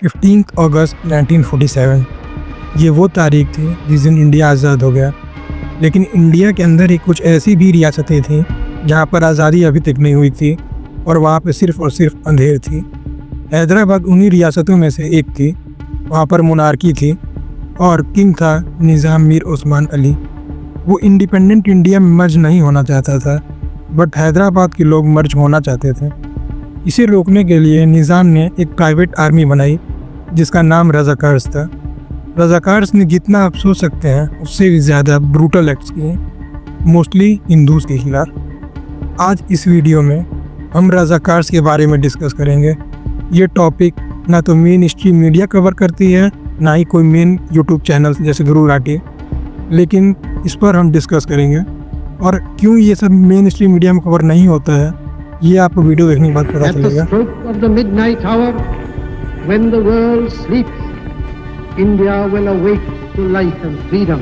15 अगस्त 1947 ये वो तारीख थी जिस दिन इंडिया आज़ाद हो गया। लेकिन इंडिया के अंदर ही कुछ ऐसी भी रियासतें थीं जहाँ पर आज़ादी अभी तक नहीं हुई थी और वहाँ पे सिर्फ़ और सिर्फ अंधेर थी। हैदराबाद उन्हीं रियासतों में से एक थी। वहाँ पर मोनार्की थी और किंग था निज़ाम मीर उस्मान अली। वो इंडिपेंडेंट इंडिया में मर्ज नहीं होना चाहता था, बट हैदराबाद के लोग मर्ज होना चाहते थे। इसे रोकने के लिए निज़ाम ने एक प्राइवेट आर्मी बनाई जिसका नाम रज़ाकार्स था। रज़ाकार्स ने जितना आप सोच सकते हैं उससे भी ज़्यादा ब्रूटल एक्ट्स किए, मोस्टली हिंदूज़ के खिलाफ। आज इस वीडियो में हम रज़ाकार्स के बारे में डिस्कस करेंगे। ये टॉपिक ना तो मेन स्ट्रीम मीडिया कवर करती है, ना ही कोई मेन यूट्यूब चैनल जैसे ध्रुव राठी, लेकिन इस पर हम डिस्कस करेंगे। और क्यों ये सब मेन स्ट्रीम मीडिया में कवर नहीं होता है, ये आपको वीडियो देखने के बाद पता चलेगा। When the world sleeps, India will awake to life and freedom.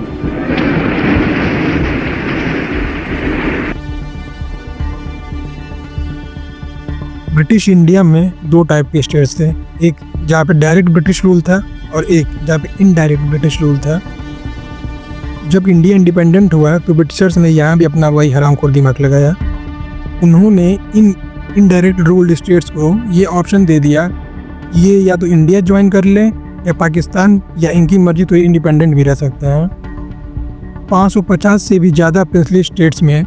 British India में दो टाइप के स्टेट्स थे, एक जहाँ पे डायरेक्ट ब्रिटिश रूल था और एक जहाँ पे इनडायरेक्ट ब्रिटिश रूल था। जब इंडिया इंडिपेंडेंट हुआ तो ब्रिटिशर्स ने यहाँ भी अपना वही हरामखोर दिमाग लगाया। उन्होंने इन इनडायरेक्ट रूल्ड स्टेट्स को ये ऑप्शन दे दिया, ये या तो इंडिया ज्वाइन कर ले या पाकिस्तान, या इनकी मर्जी तो ये इंडिपेंडेंट भी रह सकते हैं। 550 से भी ज़्यादा प्रिंसली स्टेट्स में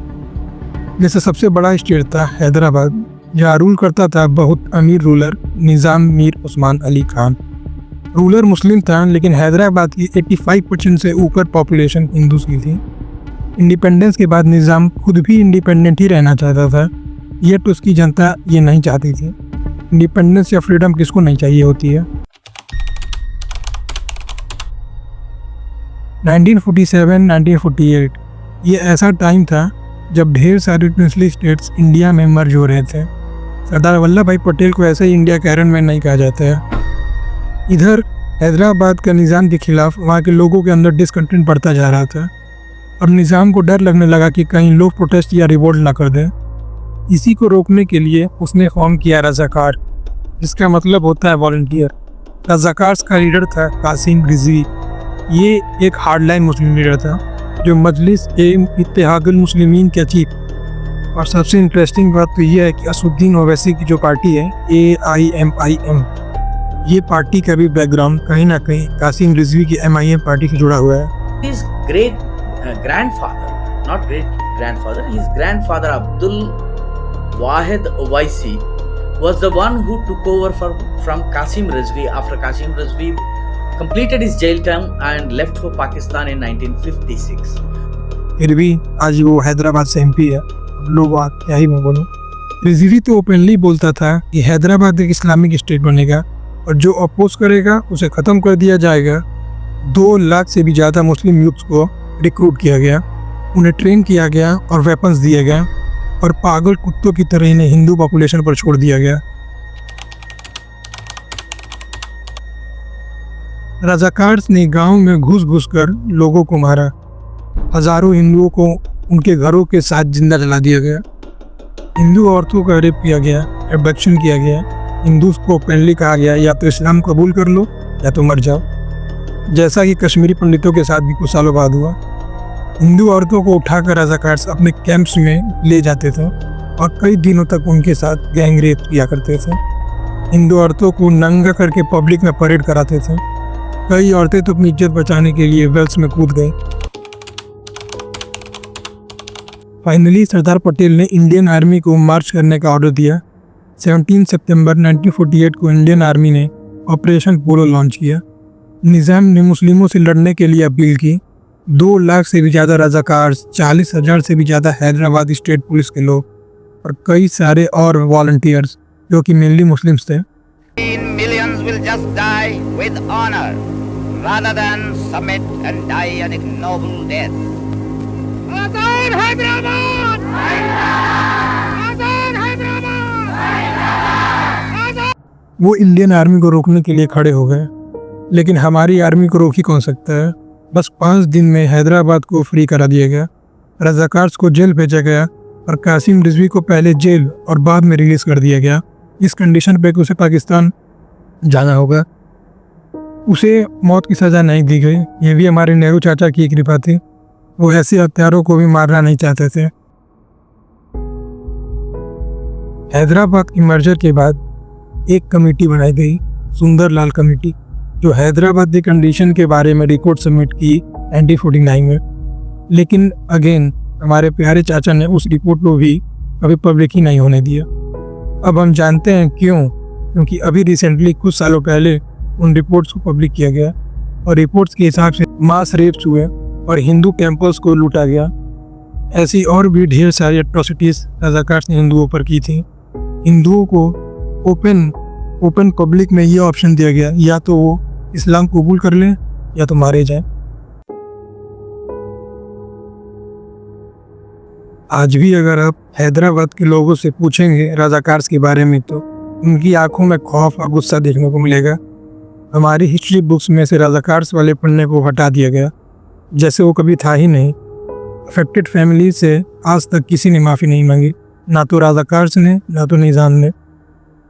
जैसे सबसे बड़ा स्टेट था हैदराबाद, जहाँ रूल करता था बहुत अमीर रूलर निज़ाम मीर उस्मान अली खान। रूलर मुस्लिम था, लेकिन हैदराबाद की 85% से ऊपर पॉपुलेशन हिंदूज़ की थी। इंडिपेंडेंस के बाद निज़ाम खुद भी इंडिपेंडेंट ही रहना चाहता था, ये तो उसकी जनता ये नहीं चाहती थी। इंडिपेंडेंस या फ्रीडम किसको नहीं चाहिए होती है। 1947-1948 ये ऐसा टाइम था जब ढेर सारे प्रिंसली स्टेट्स इंडिया में मर्ज हो रहे थे। सरदार वल्लभ भाई पटेल को ऐसे ही इंडिया का आयरन मैन नहीं कहा जाता है। इधर हैदराबाद का निज़ाम के खिलाफ वहाँ के लोगों के अंदर डिसकंटेंट बढ़ता जा रहा था। अब निज़ाम को डर लगने लगा कि कहीं लोग प्रोटेस्ट या रिवोल्ट ना कर दें। इसी को रोकने के लिए उसने फॉर्म किया रज़ाकार, जिसका मतलब होता है वॉलंटियर। रज़ाकार्स का लीडर था कासिम रिजवी। ये एक हार्डलाइन मुस्लिम लीडर था जो मजलिस इत्तेहादुल मुस्लिमीन का चीफ। और सबसे इंटरेस्टिंग बात तो ये है कि असुद्दीन ओवैसी की जो पार्टी है AIMIM, ये पार्टी का भी बैकग्राउंड कहीं ना कहीं कासिम रिजवी की MIM पार्टी से जुड़ा हुआ है। His great grandfather, not great grandfather, his grandfather Abdul Wahid Owaisi was the one who took over from Qasim Rizvi after Qasim Rizvi completed his jail term and left for Pakistan in 1956. फिर भी आज वो हैदराबाद से MP है। लोग क्या ही मैं बोलूँ। रिजवी तो ओपनली बोलता था कि हैदराबाद एक इस्लामिक स्टेट बनेगा और जो अपोज करेगा उसे ख़त्म कर दिया जाएगा। 2 लाख से भी ज़्यादा मुस्लिम यूथ्स को रिक्रूट किया गया, उन्हें ट्रेन किया गया और वेपन्स दिए गए और पागल कुत्तों की तरह इन्हें हिंदू पॉपुलेशन पर छोड़ दिया गया। रज़ाकार्स ने गांव में घुस कर लोगों को मारा। हज़ारों हिंदुओं को उनके घरों के साथ जिंदा जला दिया गया। हिंदू औरतों का रेप किया गया, एबडक्शन किया गया। हिंदूज़ को ओपनली कहा गया या तो इस्लाम कबूल कर लो या तो मर जाओ, जैसा कि कश्मीरी पंडितों के साथ भी कुछ सालों बाद हुआ। हिंदू औरतों को उठाकर रज़ाकार्स अपने कैंप्स में ले जाते थे और कई दिनों तक उनके साथ गैंग रेप किया करते थे। हिंदू औरतों को नंगा करके पब्लिक में परेड कराते थे। कई औरतें तो अपनी इज्जत बचाने के लिए वेल्स में कूद गई। फाइनली सरदार पटेल ने इंडियन आर्मी को मार्च करने का ऑर्डर दिया। 17 सितंबर 1948 को इंडियन आर्मी ने ऑपरेशन पोलो लॉन्च किया। निज़ाम ने मुस्लिमों से लड़ने के लिए अपील की। 2 लाख से भी ज़्यादा रज़ाकार्स, 40,000 से भी ज़्यादा हैदराबाद स्टेट पुलिस के लोग और कई सारे और वॉलंटियर्स जो कि मेनली मुस्लिम्स थे। Millions will just die with honor rather than submit and die an ignoble death. Azad Hyderabad! Azad Hyderabad! वो इंडियन आर्मी को रोकने के लिए खड़े हो गए, लेकिन हमारी आर्मी को रोक ही कौन सकता है। बस 5 दिन में हैदराबाद को फ्री करा दिया गया। रज़ाकार्स को जेल भेजा गया और कासिम रिजवी को पहले जेल और बाद में रिलीज़ कर दिया गया, इस कंडीशन पे कि उसे पाकिस्तान जाना होगा। उसे मौत की सज़ा नहीं दी गई। ये भी हमारे नेहरू चाचा की कृपा थी। वो ऐसे हत्यारों को भी मारना नहीं चाहते थे। हैदराबाद की मर्जर के बाद एक कमेटी बनाई गई, सुंदरलाल कमेटी, जो हैदराबाद की कंडीशन के बारे में रिपोर्ट सबमिट की 1949 में। लेकिन अगेन हमारे प्यारे चाचा ने उस रिपोर्ट को भी कभी पब्लिक ही नहीं होने दिया। अब हम जानते हैं क्यों, क्योंकि अभी रिसेंटली कुछ सालों पहले उन रिपोर्ट्स को पब्लिक किया गया और रिपोर्ट्स के हिसाब से मास रेप्स हुए और हिंदू कैंपस को लूटा गया। ऐसी और भी ढेर सारी एट्रोसिटीज़ रज़ाकार ने हिंदुओं पर की थी। हिंदुओं को ओपन पब्लिक में ये ऑप्शन दिया गया, या तो वो इस्लाम कबूल कर लें या तो मारे जाएं। आज भी अगर आप हैदराबाद के लोगों से पूछेंगे रज़ाकार के बारे में तो उनकी आंखों में खौफ और गुस्सा देखने को मिलेगा। हमारी हिस्ट्री बुक्स में से रज़ाकार वाले पन्ने को हटा दिया गया, जैसे वो कभी था ही नहीं। अफेक्टेड फैमिली से आज तक किसी ने माफ़ी नहीं मांगी, ना तो रज़ाकार ने ना तो निज़ाम ने।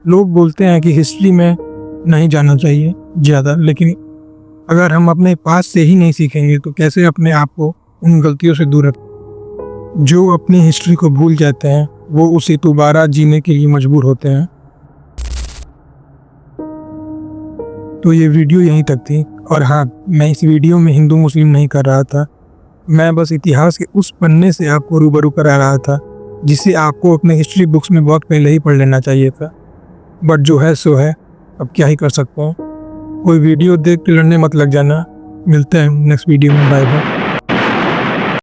लोग बोलते हैं कि हिस्ट्री में नहीं जाना चाहिए ज़्यादा, लेकिन अगर हम अपने पास से ही नहीं सीखेंगे तो कैसे अपने आप को उन गलतियों से दूर रखें। जो अपनी हिस्ट्री को भूल जाते हैं वो उसे दोबारा जीने के लिए मजबूर होते हैं। तो ये वीडियो यहीं तक थी। और हाँ, मैं इस वीडियो में हिंदू मुस्लिम नहीं कर रहा था, मैं बस इतिहास के उस पन्ने से आपको रूबरू करा रहा था जिसे आपको अपने हिस्ट्री बुक्स में बहुत पहले ही पढ़ लेना चाहिए था। बट जो है सो है, अब क्या ही कर सकता हूँ। कोई वीडियो देख के लड़ने मत लग जाना। मिलते हैं नेक्स्ट वीडियो में। Bye bye.